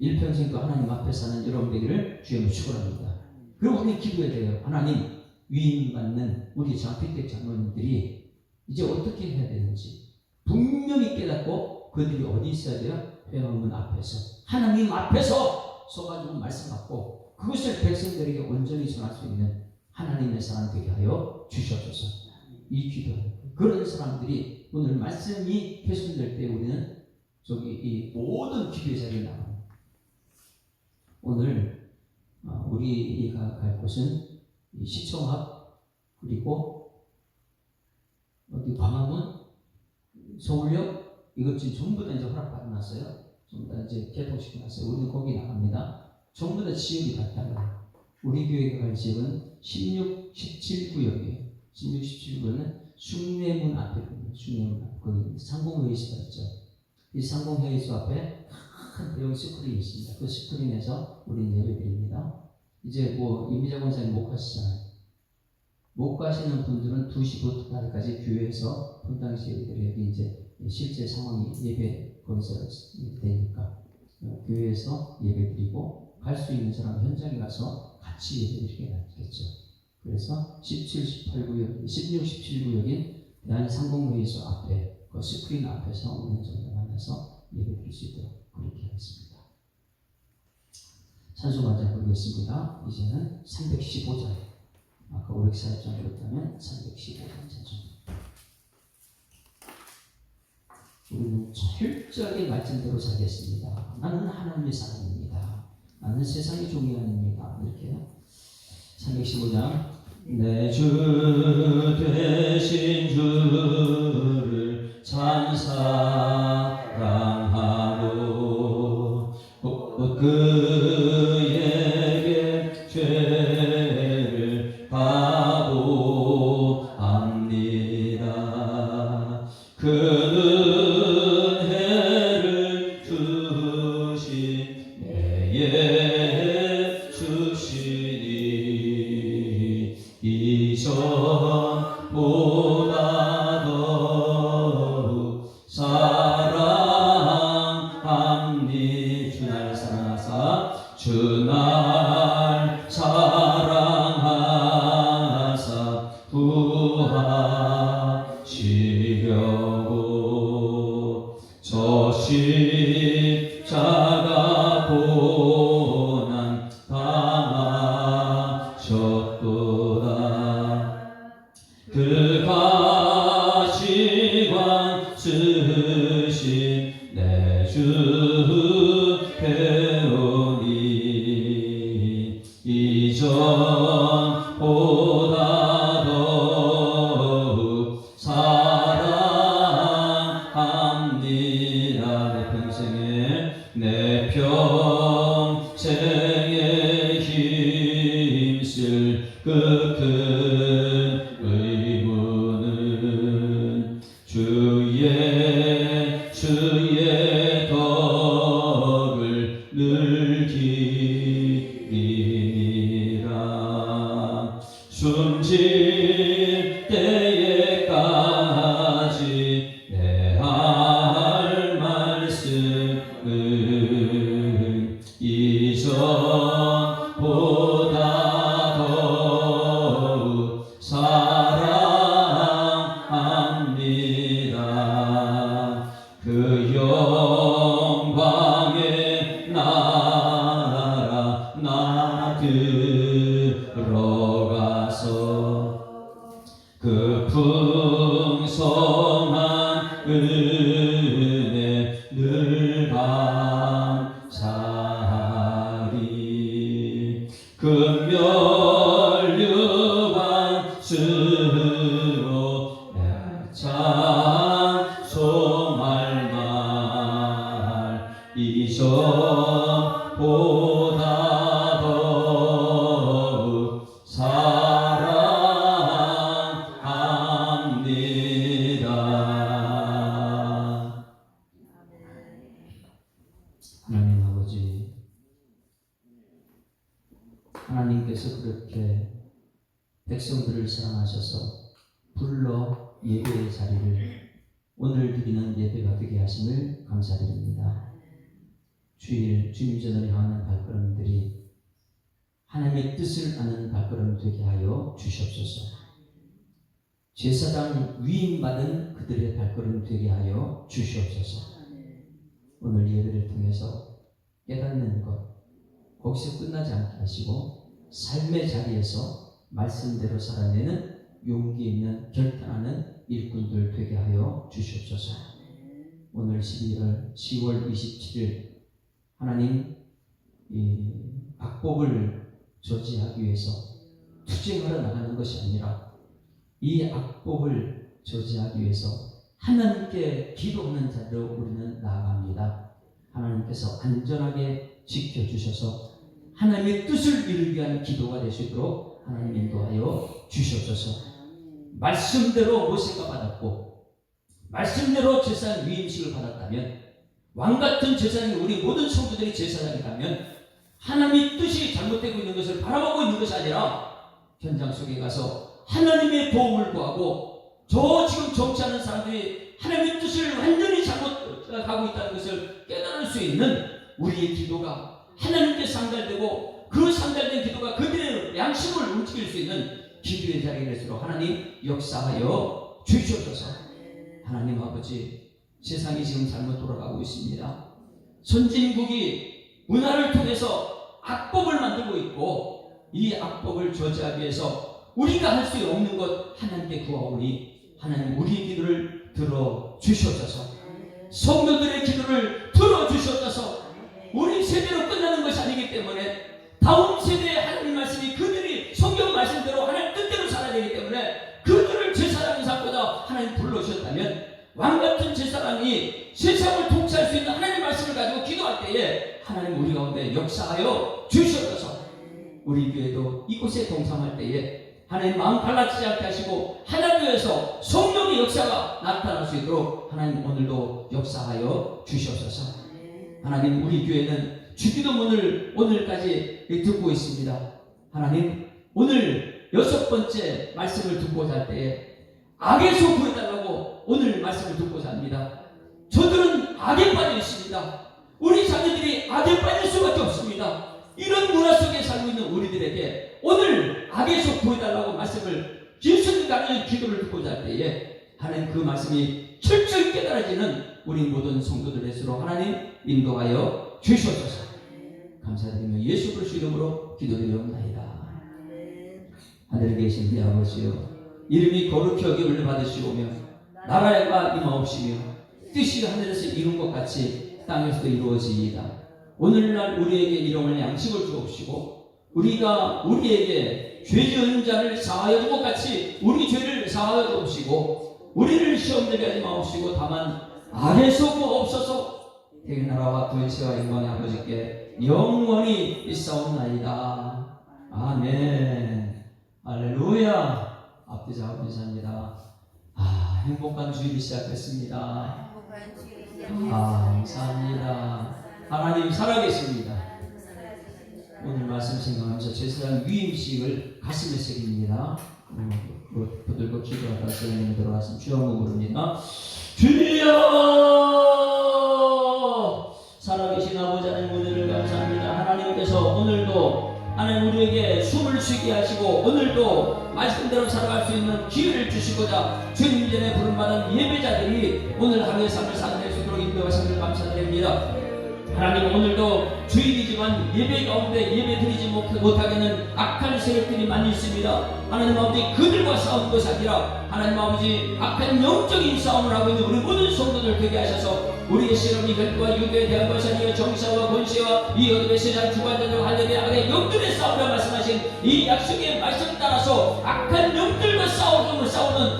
일평생 또 하나님 앞에 사는 여러분 되기를 주님을 축원합니다. 그리고 우리 기도해야 돼요. 하나님, 위임받는 우리 장필택 장로님들이 이제 어떻게 해야 되는지 분명히 깨닫고 그들이 어디 있어야 돼요? 회원문 앞에서, 하나님 앞에서 서가지고 말씀 받고 그것을 백성들에게 온전히 전할 수 있는 하나님의 사람 되게 하여 주시옵소서. 이 기도해요. 그런 사람들이 오늘 말씀이 훼손될 때 우리는 이 모든 기도의 자리에 나가요. 오늘 우리가 갈 곳은 시청 앞, 그리고 어디 광화문, 서울역, 이것 지금 전부 다 이제 허락받아놨어요. 전부 다 이제 개통시켜놨어요. 우리는 거기 나갑니다. 전부 다 지역이 다 달라요. 우리 교회가 갈 지역은 16, 17구역이에요. 16, 17구역은 숭례문 앞이거든요. 숭례문 앞. 거기 상공회의소가 있죠. 이 상공회의소 앞에 큰 대형 스크린이 있습니다. 그 스크린에서 우리는 예배드립니다. 이제 이미자 권사님 못 가시잖아요. 못 가시는 분들은 2시부터 4시까지 교회에서 분당시 예배드려야 이제 실제 상황이 예배 거기서 되니까 교회에서 예배드리고 갈 수 있는 사람 현장에 가서 같이 예배드리는 게 낫겠죠. 그래서 17, 18구역, 16, 17구역인 대한상공회의소 앞에 그 스크린 앞에서 우리는 전부 만나서 예배드릴 수 있도록 그렇게 하겠습니다. 찬송 한장 부르겠습니다. 이제는 315장, 아까 540장 부르다면 315장 찬송. 우리는 철저하게 말씀대로 살겠습니다. 나는 하나님의 사람입니다. 나는 세상의 종이 아닙니다. 이렇게요. 315장. 내 주 되신 주를 찬사랑하고 그에게 죄를 바보합니다. 그는 해를 주신 내게 주시니 이전보다 더욱 사랑합니. 주날 사랑하사 주날 사랑하사 구하시려고 저 십자가 고난 당하셨도다. 그 가시관 쓰신 내 주 배우니 이전보다 더욱 사랑합니다. 내 평생에 힘쓸 그 큰 의무는 주의 덕을 늘 기리라. 숨질 때에까지 내 할 말씀은 이전보다 더욱 사랑합니다. 그 영광의 나라 나 들어가서 그 풍성한 은혜 늘 감사하리. 금멸류관 스로 찬송할 날 이전보다 더욱 사랑합니다. 하나님 아버지, 하나님께서 그렇게 백성들을 사랑하셔서 불러 예배의 자리를 오늘 드리는 예배가 되게 하심을 감사드립니다. 주일 주님전을 향하는 발걸음들이 하나님의 뜻을 아는 발걸음 되게 하여 주시옵소서. 제사장 위임받은 그들의 발걸음 되게 하여 주시옵소서. 오늘 예배를 통해서 깨닫는 것 거기서 끝나지 않게 하시고 삶의 자리에서 말씀대로 살아내는 용기 있는 결단하는 일꾼들 되게 하여 주시옵소서. 오늘 10월 27일 하나님 이 악법을 저지하기 위해서 투쟁하러 나가는 것이 아니라 이 악법을 저지하기 위해서 하나님께 기도하는 자로 우리는 나아갑니다. 하나님께서 안전하게 지켜주셔서 하나님의 뜻을 이루기 위한 기도가 되시도록 하나님 인도하여 주시옵소서. 말씀대로 모세가 받았고 말씀대로 제사장 위임식을 받았다면 왕같은 제사장이 우리 모든 성도들이 제사장이라면 하나님의 뜻이 잘못되고 있는 것을 바라보고 있는 것이 아니라 현장 속에 가서 하나님의 도움을 구하고 저 지금 정치하는 사람들이 하나님의 뜻을 완전히 잘못하고 있다는 것을 깨달을 수 있는 우리의 기도가 하나님께 상달되고 그 상달된 기도가 그들의 양심을 움직일 수 있는 기도의 자리에 될수록 하나님 역사하여 주시옵소서. 하나님 아버지, 세상이 지금 잘못 돌아가고 있습니다. 선진국이 문화를 통해서 악법을 만들고 있고 이 악법을 저지하기 위해서 우리가 할 수 없는 것 하나님께 구하오니 하나님 우리의 기도를 들어주시옵소서. 성도들의 기도를 들어주시옵소서. 우리 세대로 끝나는 것이 아니기 때문에 다음 세대의 하나님 말씀이 그들이 성경 말씀대로 하나님 뜻대로 살아야 되기 때문에 그들을 제사장 삼고자 하나님 불러주셨다면 왕같은 제사장이 세상을 통치할 수 있는 하나님 말씀을 가지고 기도할 때에 하나님 우리 가운데 역사하여 주시옵소서. 우리 교회도 이곳에 동참할 때에 하나님 마음 갈라지지 않게 하시고 하나님께서 성령의 역사가 나타날 수 있도록 하나님 오늘도 역사하여 주시옵소서. 하나님 우리 교회는 주기도문을 오늘까지 듣고 있습니다. 하나님 오늘 6번째 말씀을 듣고자 할 때에 악에서 구해달라고 오늘 말씀을 듣고자 합니다. 저들은 악에 빠져 있습니다. 우리 자녀들이 악에 빠질 수밖에 없습니다. 이런 문화 속에 살고 있는 우리들에게 오늘 악에서 구해달라고 말씀을 예수님 가는 기도를 듣고자 할 때에 하나님 그 말씀이 철저히 깨달아지는 우리 모든 성도들 될수록 하나님 인도하여 주시옵소서. 감사드리며 예수 그리스도 이름으로 기도드리옵나이다. 하늘에 계신 우리 아버지여, 이름이 거룩히 여김을 받으시오며 나라가 임하옵시며 뜻이 하늘에서 이룬 것 같이 땅에서도 이루어지이다. 오늘날 우리에게 일용할 양식을 주옵시고 우리가 우리에게 죄 지은 자를 사하여 준 것 같이 우리 죄를 사하여 주옵시고 우리를 시험되게 하지 마옵시고 다만 악에서 구하옵소서. 대의 나라와 권세와 영광의 아버지께 영원히 있사옵나이다. 아멘. 할렐루야. 앞뒤 감사합니다. 행복한 주일이 시작됐습니다. 감사합니다. 하나님 살아계십니다. 오늘 말씀 생각하면서 제사장 위임식을 가슴에 새깁니다. 붙들고 기도하다 세례님 들어가서 주여 부릅니다. 주여! 살아계신 아버지 하나님 은혜를 감사합니다. 하나님께서 오늘도 하나님 우리에게 숨을 쉬게 하시고 오늘도 말씀대로 살아갈 수 있는 기회를 주시고자 주님 전에 부름받은 예배자들이 오늘 하루의 삶을 살아낼 수 있도록 인도하심을 감사드립니다. 하나님 오늘도 주일이지만 예배 가운데 예배 드리지 못하게는 악한 세력들이 많이 있습니다. 하나님 아버지 그들과 싸우는 것이 아니라 하나님 아버지 악한 영적인 싸움을 하고 있는 우리 모든 성도들 되게 하셔서 우리의 실험이 혈과 육에 대한 것이 아니라 정사와 권세와 이 어둠의 세상 주관자들과 하늘의 악의 영들의 싸움이라 말씀하신 이 약속의 말씀 따라서 악한 영들과 싸우는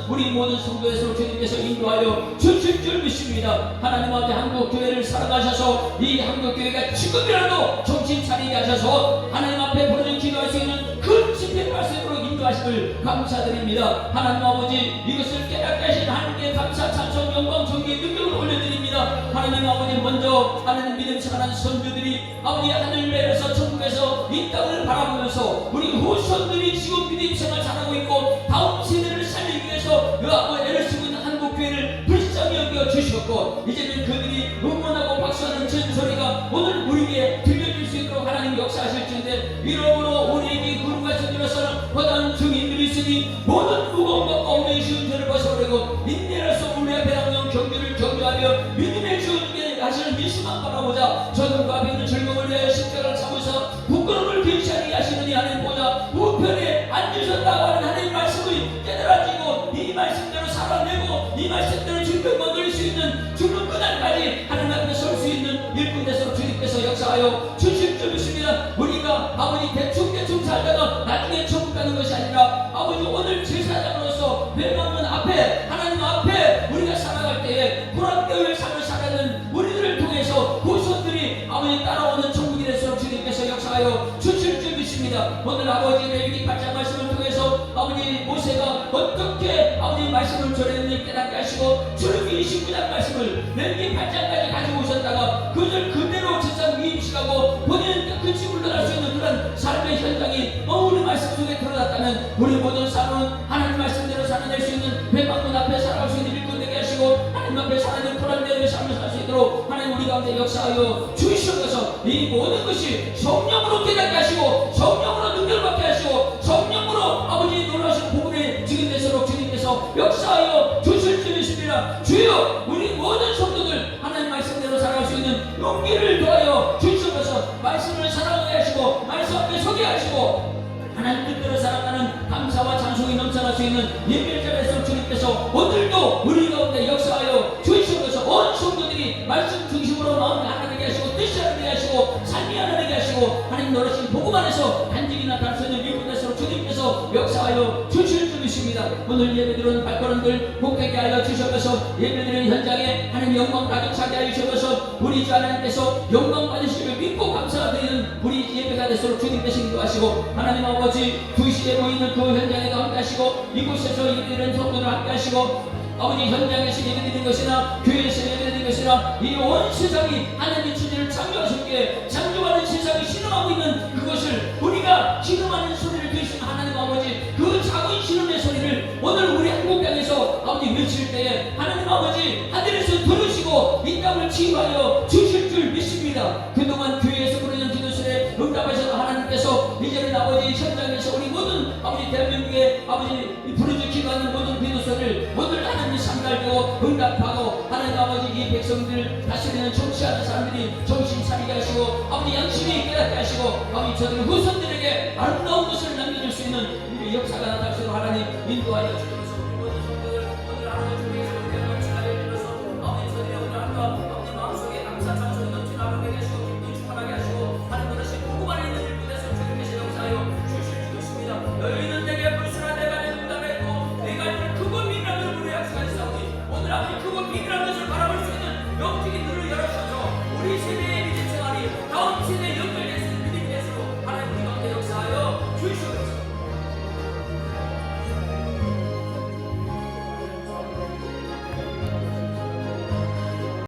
우리 모든 성도에서 주님께서 인도하여 주실 줄 믿습니다. 하나님 아버지 한국 교회를 사랑하셔서 이 한국 교회가 지금이라도 정신 차리게 하셔서 하나님 앞에 부르짖어 기도할 수 있는 큰 집회 말씀으로 인도하심을 감사드립니다. 하나님 아버지 이것을 깨닫게 하신 하나님께 감사 찬송 영광 존귀 능력을 올려드립니다. 하나님 아버지 먼저 하나님 믿음 사랑하는 선조들이 아버지 하늘 내려서 천국에서 이 땅을 바라보면서 우리 후손들이 지금 믿음 생활 잘하고 있고 다음 세대를 살리기 위해서 애를 쓰고 있는 한국 교회를 불쌍히 여겨 주셨고 이제는 그들이 응원하고 박수하는 전소리가 오늘 우리에게 들려줄 수 있도록 하나님 역사하실진데 이러므로 우리에게 구름과 천지로서는 거대한 증인들이 있으니 모든 무거운 것과 엉덩이 쉬운 죄를 벗어버리고 인내로서 우리 앞에 당한 경주를 경주하며 믿음의 주님께 하시는 미수만 바라보자. 저들과 앞에 있는 즐거움을 위하여 십자가를 참으사 부끄러움을 괜찮게 하시느니 하나님 보자. 우편에 앉으셨다고 하는 하나님 말씀을 깨달아지고 이 말씀대로 살아내고 이 말씀대로 질병만 돌릴 수 있는 죽는 그날까지 하나님 앞에 설 수 있는 일꾼 되서 주님께서 역사하여 주실 줄 믿습니다. 우리가 아버지 대충 살다가 나중에 천국 가는 것이 아니라 아버지 오늘 제사장으로서 멸망문 앞에 하나님 앞에 우리가 살아갈 때에 불합교의 삶을 살아가는 우리들을 통해서 후손들이 아버지 따라오는 천국이 되도록 주님께서 역사하여 주실 줄 믿습니다. 오늘 아버지 레위기 8장 말씀을 통해서 아버지 모세가 어떻게 아버지 말씀을 전했는지 깨닫게 하시고 출애굽기 29장 말씀을 레위기 8장까지 가지고 오셨다가 그들 그대로 제사장 위임식하고 본인은 끝이 물러날 수 있는 그런 삶의 현장이 우리 말씀 속에 드러났다면 우리 모든 삶은 하나님 말씀대로 살아낼 수 있는 백방문 앞에 살아갈 수 있는 일꾼 되게 하시고 하나님 앞에 살아내는 불안대의 삶을 살 수 있도록 하나님 우리 가운데 역사하여 주시옵소서. 이 모든 것이 성령으로 깨닫게 하시고 성령으로 능력받게 하시고 성령으로 아버지 놀라신 복음의 증인되도록 주님께서 역사하여 주실 줄 믿습니다. 주여 우리 모든 성도들 하나님 말씀대로 살아갈 수 있는 용기를 더하여 주시옵소서. 말씀을 사랑하게 하시고 말씀 앞에 서게 하시고 하나님 뜻대로 살아가는 감사와 찬송이 넘쳐날 수 있는 예배를 잘해서 주님께서 오늘도 우리 가운데 역사하여 주시옵소서. 온 성도들이 말씀 중심으로 마음이 하나 되게 하시고 뜻이 하나 되게 하시고 삶이 하나 되게 하시고 하나님 노래신 복음 안에서 간직이 나타날 수 있는 일꾼에서 주님께서 역사하여 주실 줄 믿습니다. 오늘 예배드리는 발걸음들 복되게 하여 주시옵소서. 예배드리는 현장에 하나님 영광 가득 차게 하여 주시옵소서. 우리 주 하나님께서 영광 받으시기를 믿고 감사드리는 우리 예배가 되도록 주님께서 인도하시고 하나님 아버지 2시에 모이는 그 현장에도 함께 하시고 이곳에서 예배드리는 성도들 함께 하시고 아버지 현장에서 예배드리는 것이나 교회에서 예배드리는 것이나 이 온 세상이 하나님의 천지를 창조하셨기에 창조하는 세상이 신음하고 있는 그것을 우리가 신음하는 소리를 들으신 하나님 아버지 그 작은 신음의 소리를 오늘 우리 한국 땅에서 아버지 외칠 때에 하나님 아버지 하늘에서 들으시고 이 땅을 치유하여 주실 줄 믿습니다. 그동안 교회에서 부르는 기도소리에 응답하셔서 하나님께서 이제는 아버지 현장에서 우리 모든 아버지 대한민국의 아버지 부르짖 기도하는 모든 기도소리를 오늘 하나님 상달되고 응답하고 하나님 아버지 이 백성들 다스리는 정치하는 사람들이 정신 차리게 하시고 아버지 양심이 깨닫게 하시고 아버지 저들 후손들에게 아름다운 것을 남겨줄 수 있는 이 역사가 나타날 수 있도록 하나님 인도하여 주옵소서.